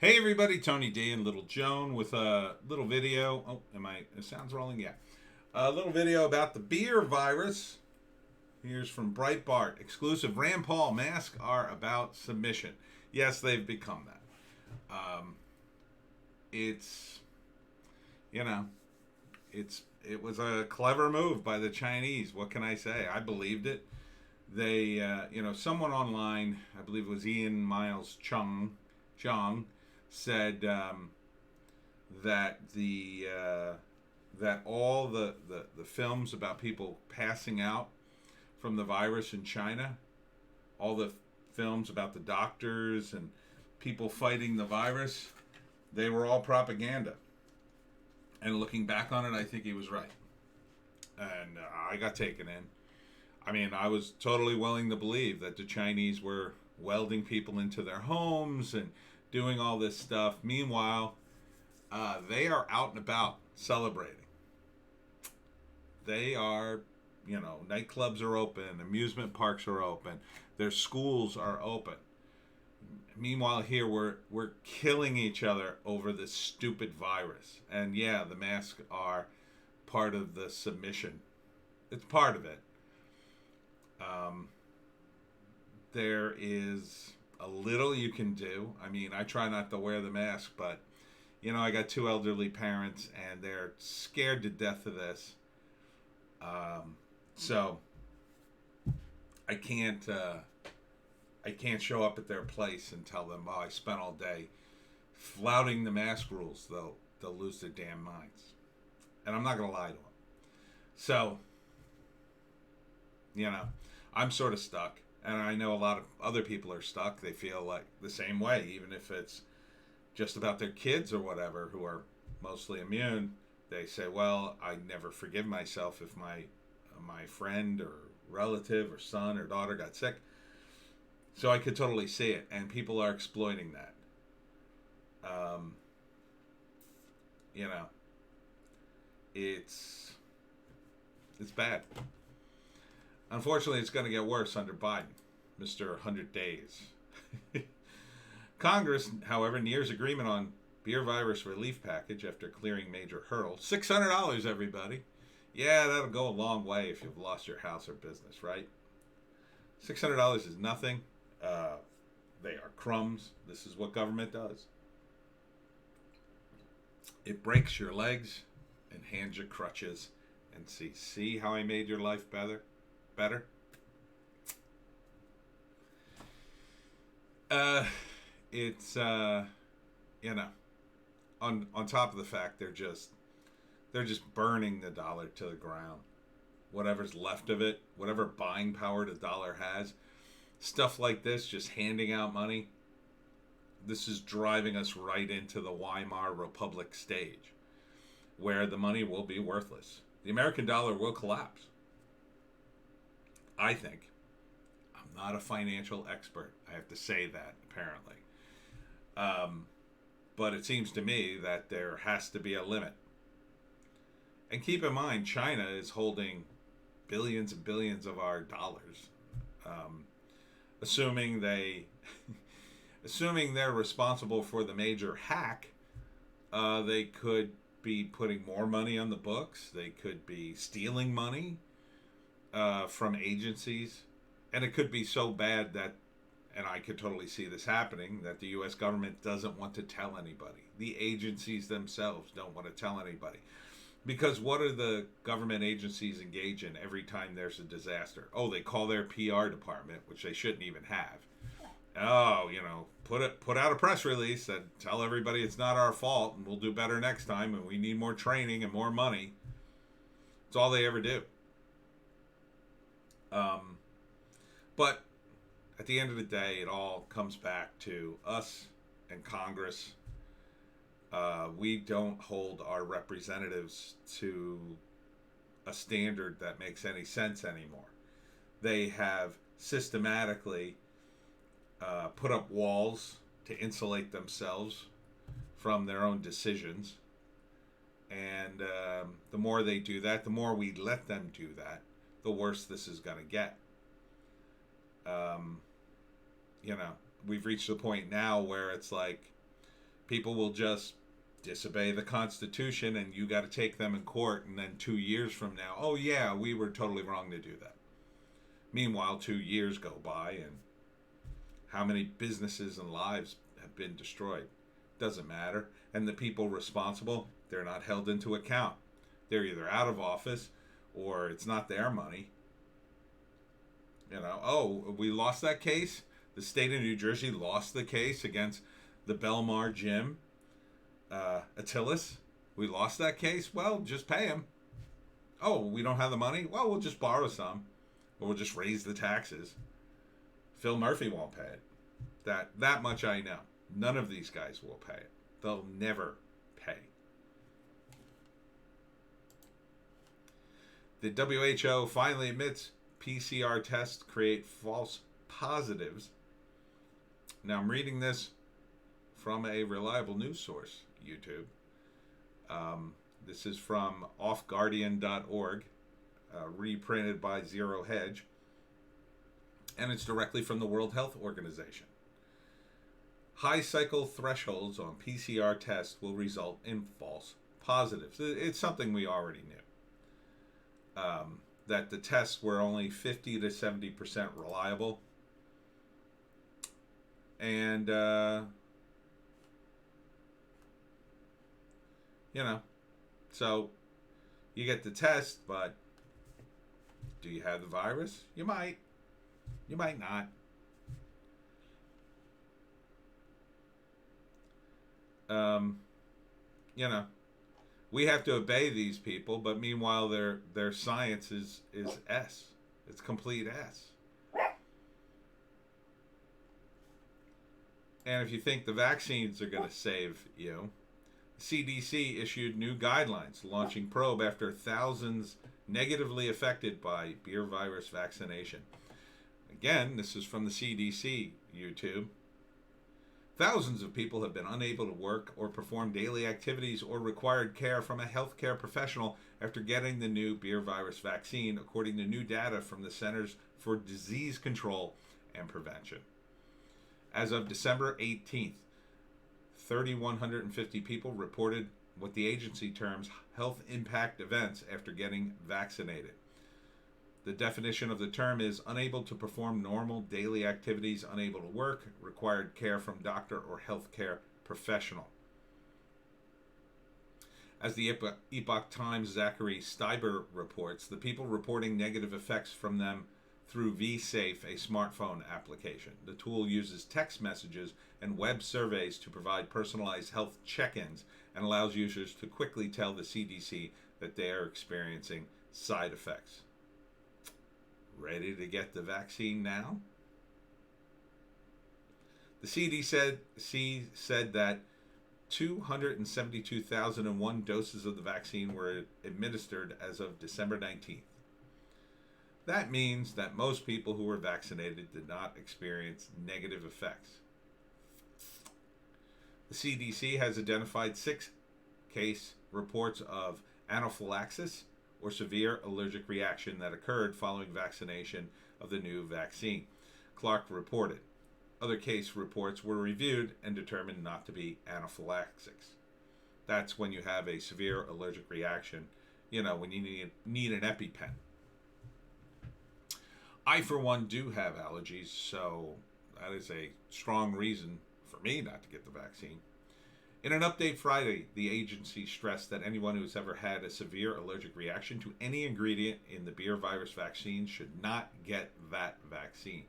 Hey everybody, Tony D and Little Joan with a little video. Oh, it sounds rolling? Yeah. A little video about the beer virus. Here's from Breitbart. Exclusive Rand Paul masks are about submission. Yes, they've become that. It's, you know, it was a clever move by the Chinese. What can I say? I believed it. They, someone online, I believe it was Ian Miles Chung, said that that all the films about people passing out from the virus in China, all the films about the doctors and people fighting the virus, they were all propaganda. And looking back on it, I think he was right. And I got taken in. I mean, I was totally willing to believe that the Chinese were welding people into their homes and doing all this stuff. Meanwhile, they are out and about celebrating. They are, nightclubs are open, amusement parks are open, their schools are open. Meanwhile, here we're killing each other over this stupid virus. And yeah, the masks are part of the submission. It's part of it. There is a little you can do. I mean, I try not to wear the mask, but I got two elderly parents, and they're scared to death of this. So I can't show up at their place and tell them, "Oh, I spent all day flouting the mask rules." They'll lose their damn minds, and I'm not gonna lie to them. So I'm sort of stuck. And I know a lot of other people are stuck. They feel like the same way, even if it's just about their kids or whatever, who are mostly immune. They say, well, I never forgive myself if my friend or relative or son or daughter got sick. So I could totally see it. And people are exploiting that. It's bad. Unfortunately, it's going to get worse under Biden, Mr. 100 Days. Congress, however, nears agreement on beer virus relief package after clearing major hurdles. $600, everybody. Yeah, that'll go a long way if you've lost your house or business, right? $600 is nothing. They are crumbs. This is what government does. It breaks your legs and hands you crutches. And see how I made your life better? It's on top of the fact they're just burning the dollar to the ground. Whatever's left of it, whatever buying power the dollar has, stuff like this, just handing out money, this is driving us right into the Weimar Republic stage, where the money will be worthless. The American dollar will collapse. I think. I'm not a financial expert. I have to say that, apparently. But it seems to me that there has to be a limit. And keep in mind, China is holding billions and billions of our dollars. Assuming they're responsible for the major hack, they could be putting more money on the books. They could be stealing money from agencies, and it could be so bad that, and I could totally see this happening, that the U.S. government doesn't want to tell anybody. The agencies themselves don't want to tell anybody. Because what do the government agencies engage in every time there's a disaster? Oh, they call their PR department, which they shouldn't even have. Oh, put out a press release that tell everybody it's not our fault and we'll do better next time and we need more training and more money. It's all they ever do. But at the end of the day, it all comes back to us and Congress. We don't hold our representatives to a standard that makes any sense anymore. They have systematically put up walls to insulate themselves from their own decisions. And the more they do that, the more we let them do that, the worse this is going to get. We've reached a point now where it's like, People will just disobey the Constitution, and you got to take them in court, and then 2 years from now, oh yeah, we were totally wrong to do that. Meanwhile, 2 years go by, and how many businesses and lives have been destroyed? Doesn't matter. And the people responsible, they're not held into account. They're either out of office or it's not their money. Oh, we lost that case? The state of New Jersey lost the case against the Belmar Gym, Attilis. We lost that case? Well, just pay him. Oh, we don't have the money? Well, we'll just borrow some. Or we'll just raise the taxes. Phil Murphy won't pay it. That much I know. None of these guys will pay it. They'll never pay. The WHO finally admits PCR tests create false positives. Now, I'm reading this from a reliable news source, YouTube. This is from offguardian.org, reprinted by Zero Hedge, and it's directly from the World Health Organization. High cycle thresholds on PCR tests will result in false positives. It's something we already knew. That the tests were only 50 to 70% reliable. And, so you get the test, but do you have the virus? You might. You might not. We have to obey these people, but meanwhile their science is S. It's complete S. And if you think the vaccines are going to save you, CDC issued new guidelines launching probe after thousands negatively affected by beer virus vaccination. Again, this is from the CDC, YouTube. Thousands of people have been unable to work or perform daily activities or required care from a healthcare professional after getting the new beer virus vaccine, according to new data from the Centers for Disease Control and Prevention. As of December 18th, 3,150 people reported what the agency terms health impact events after getting vaccinated. The definition of the term is unable to perform normal daily activities, unable to work, required care from doctor or healthcare professional. As the Epoch Times' Zachary Steiber reports, the people reporting negative effects from them through vSafe, a smartphone application. The tool uses text messages and web surveys to provide personalized health check-ins and allows users to quickly tell the CDC that they are experiencing side effects. Ready to get the vaccine now? The CDC said that 272,001 doses of the vaccine were administered as of December 19th. That means that most people who were vaccinated did not experience negative effects. The CDC has identified 6 case reports of anaphylaxis or severe allergic reaction that occurred following vaccination of the new vaccine, Clark reported. Other case reports were reviewed and determined not to be anaphylaxis. That's when you have a severe allergic reaction, when you need an EpiPen. I, for one, do have allergies, so that is a strong reason for me not to get the vaccine. In an update Friday, the agency stressed that anyone who has ever had a severe allergic reaction to any ingredient in the beer virus vaccine should not get that vaccine.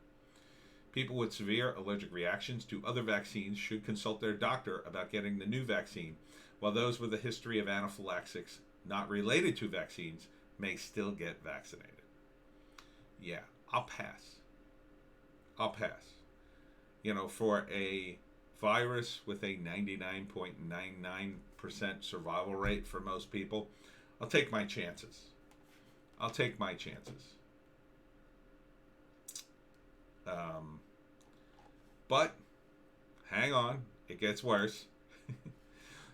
People with severe allergic reactions to other vaccines should consult their doctor about getting the new vaccine, while those with a history of anaphylaxis not related to vaccines may still get vaccinated. Yeah, I'll pass. For a virus with a 99.99% survival rate for most people, I'll take my chances. But hang on, it gets worse.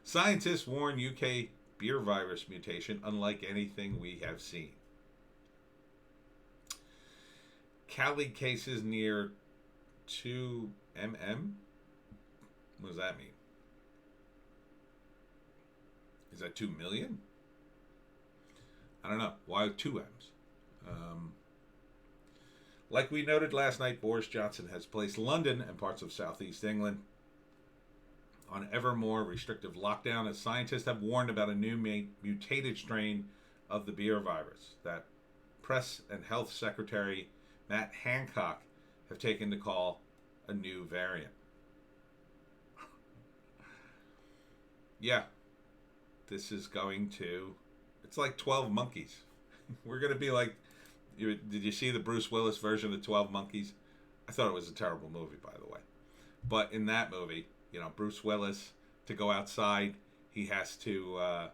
Scientists warn UK beer virus mutation unlike anything we have seen. Cali cases near 2 mm? What does that mean? Is that 2 million? I don't know. Why 2 M's? Like we noted last night, Boris Johnson has placed London and parts of southeast England on ever more restrictive lockdown as scientists have warned about a new mutated strain of the beer virus that Press and Health Secretary Matt Hancock have taken to call a new variant. Yeah, this is going to... It's like 12 Monkeys. We're going to be like... Did you see the Bruce Willis version of 12 Monkeys? I thought it was a terrible movie, by the way. But in that movie, you know, Bruce Willis, to go outside, he has to,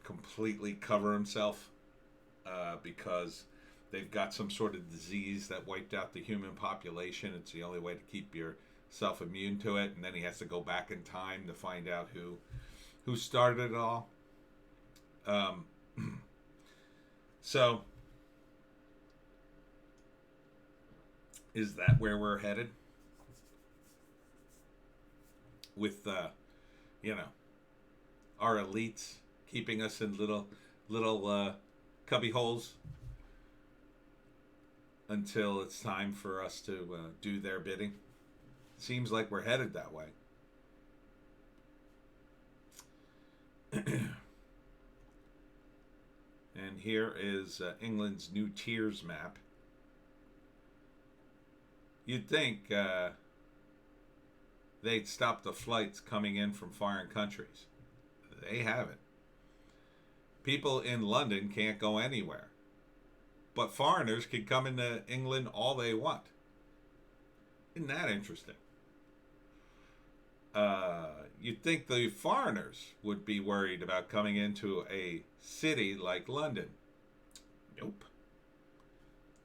completely cover himself because they've got some sort of disease that wiped out the human population. It's the only way to keep yourself immune to it. And then he has to go back in time to find out who started it all. So, is that where we're headed? With, our elites keeping us in little cubby holes until it's time for us to do their bidding. Seems like we're headed that way. And here is England's new tiers map. You'd think they'd stop the flights coming in from foreign countries. They haven't. People in London can't go anywhere. But foreigners can come into England all they want. Isn't that interesting? You'd think the foreigners would be worried about coming into a city like London. Nope.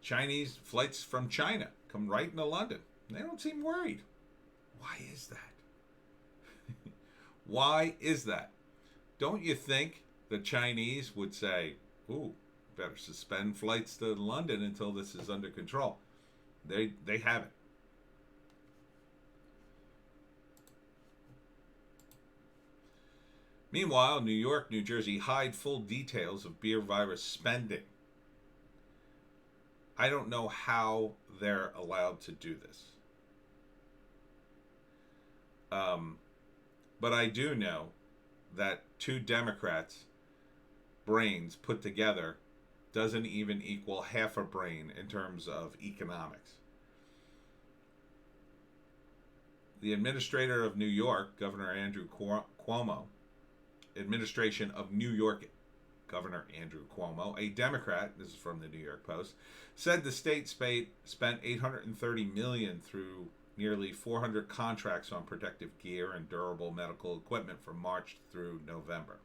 Chinese flights from China come right into London. They don't seem worried. Why is that? Why is that? Don't you think the Chinese would say, ooh, better suspend flights to London until this is under control? They haven't. Meanwhile, New York, New Jersey hide full details of beer virus spending. I don't know how they're allowed to do this. But I do know that 2 Democrats' brains put together doesn't even equal half a brain in terms of economics. The administrator of New York, Governor Andrew Cuomo, administration of New York Governor Andrew Cuomo, a Democrat, this is from the New York Post, said the state spent $830 million through nearly 400 contracts on protective gear and durable medical equipment from March through November.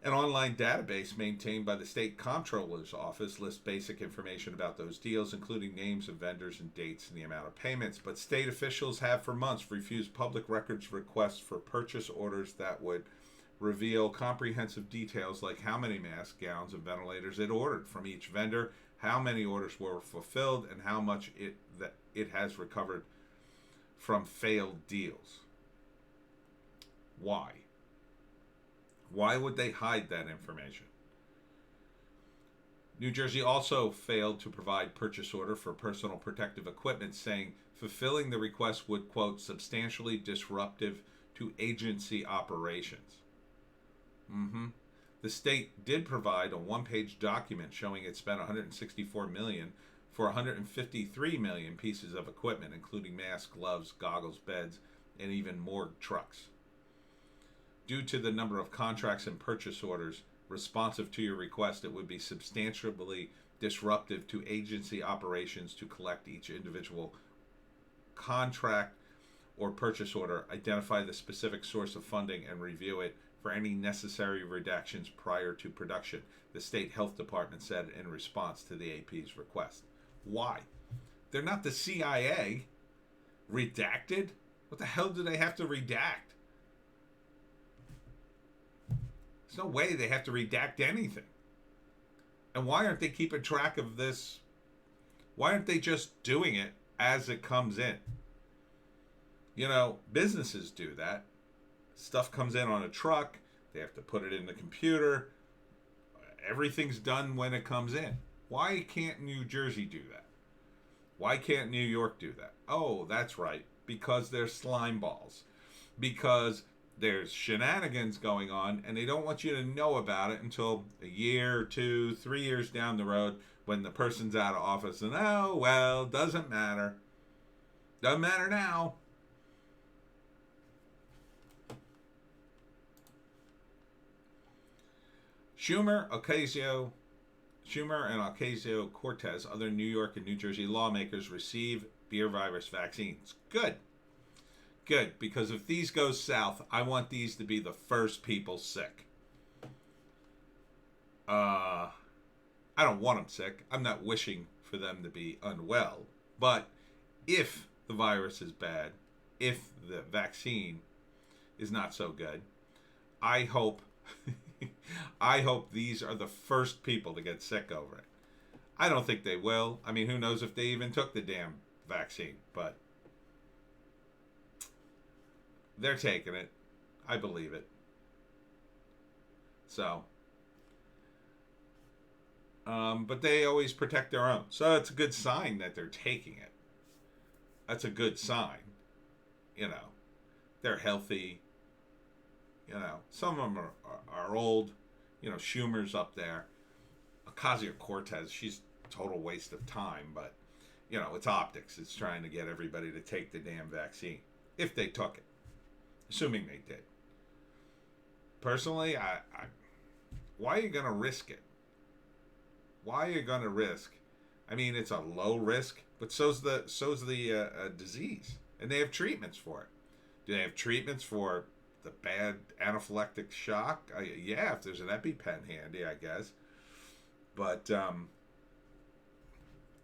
An online database maintained by the state comptroller's office lists basic information about those deals, including names of vendors and dates and the amount of payments. But state officials have for months refused public records requests for purchase orders that would reveal comprehensive details like how many masks, gowns, and ventilators it ordered from each vendor, how many orders were fulfilled, and how much it has recovered from failed deals. Why? Why would they hide that information? New Jersey also failed to provide purchase order for personal protective equipment, saying fulfilling the request would, quote, substantially disruptive to agency operations. The state did provide a one-page document showing it spent $164 million for 153 million pieces of equipment, including masks, gloves, goggles, beds, and even morgue trucks. Due to the number of contracts and purchase orders responsive to your request, it would be substantially disruptive to agency operations to collect each individual contract or purchase order, identify the specific source of funding, and review it for any necessary redactions prior to production, the state health department said in response to the AP's request. Why? They're not the CIA. Redacted? What the hell do they have to redact? There's no way they have to redact anything. And why aren't they keeping track of this? Why aren't they just doing it as it comes in? You know, businesses do that. Stuff comes in on a truck. They have to put it in the computer. Everything's done when it comes in. Why can't New Jersey do that? Why can't New York do that? Oh, that's right. Because they're slime balls. Because there's shenanigans going on, and they don't want you to know about it until a year, 2, 3 years down the road when the person's out of office. And, oh, well, doesn't matter. Doesn't matter now. Schumer and Ocasio-Cortez, other New York and New Jersey lawmakers, receive beer virus vaccines. Good. Good, because if these go south, I want these to be the first people sick. I don't want them sick. I'm not wishing for them to be unwell. But if the virus is bad, if the vaccine is not so good, I hope these are the first people to get sick over it. I don't think they will. I mean, who knows if they even took the damn vaccine, but they're taking it. I believe it. So, but they always protect their own. So it's a good sign that they're taking it. That's a good sign. You know, they're healthy. You know, some of them are old. You know, Schumer's up there. Ocasio-Cortez, she's a total waste of time. But, you know, it's optics. It's trying to get everybody to take the damn vaccine. If they took it. Assuming they did. Personally, why are you going to risk it? Why are you going to risk? I mean, it's a low risk, but so's the disease. And they have treatments for it. Do they have treatments for the bad anaphylactic shock? Yeah, if there's an EpiPen handy, I guess. But,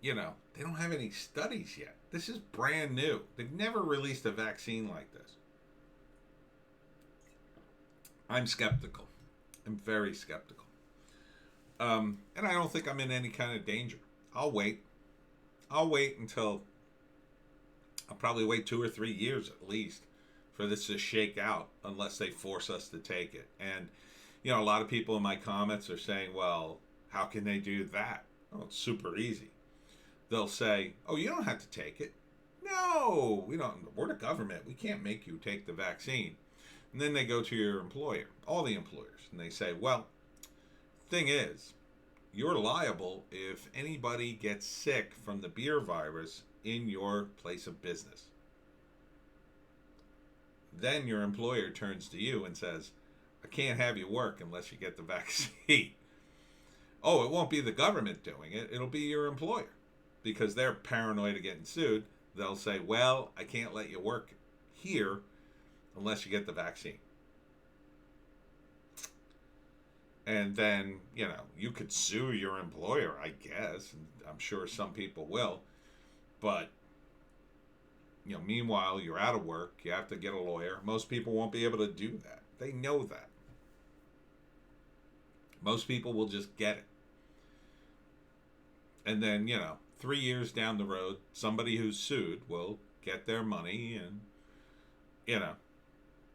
you know, they don't have any studies yet. This is brand new. They've never released a vaccine like this. I'm skeptical. I'm very skeptical. And I don't think I'm in any kind of danger. I'll wait. I'll probably wait 2 or 3 years at least for this to shake out unless they force us to take it. And, you know, a lot of people in my comments are saying, well, how can they do that? Oh, it's super easy. They'll say, oh, you don't have to take it. No, we don't. We're the government. We can't make you take the vaccine. And then they go to your employer, all the employers, and they say, well, thing is, you're liable if anybody gets sick from the beer virus in your place of business. Then your employer turns to you and says, I can't have you work unless you get the vaccine. Oh, it won't be the government doing it. It'll be your employer. Because they're paranoid of getting sued. They'll say, well, I can't let you work here unless you get the vaccine. And then, you know, you could sue your employer, I guess. And I'm sure some people will. But, you know, meanwhile, you're out of work. You have to get a lawyer. Most people won't be able to do that. They know that. Most people will just get it. And then, you know, 3 years down the road, somebody who's sued will get their money and, you know,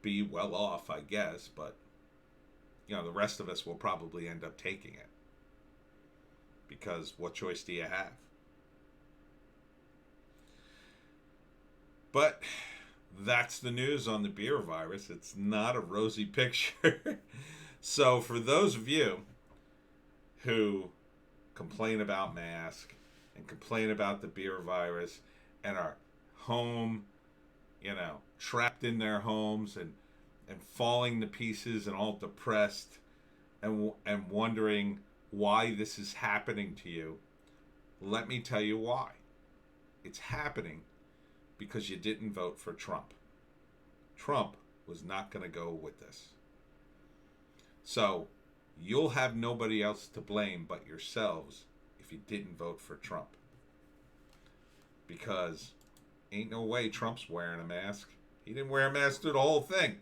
be well off, I guess. But, you know, the rest of us will probably end up taking it. Because what choice do you have? But that's the news on the beer virus. It's not a rosy picture. So for those of you who complain about masks and complain about the beer virus and are home, you know, trapped in their homes and falling to pieces and all depressed and wondering why this is happening to you, let me tell you why. It's happening because you didn't vote for Trump. Trump was not going to go with this. So you'll have nobody else to blame but yourselves if you didn't vote for Trump. Because ain't no way Trump's wearing a mask. He didn't wear a mask through the whole thing.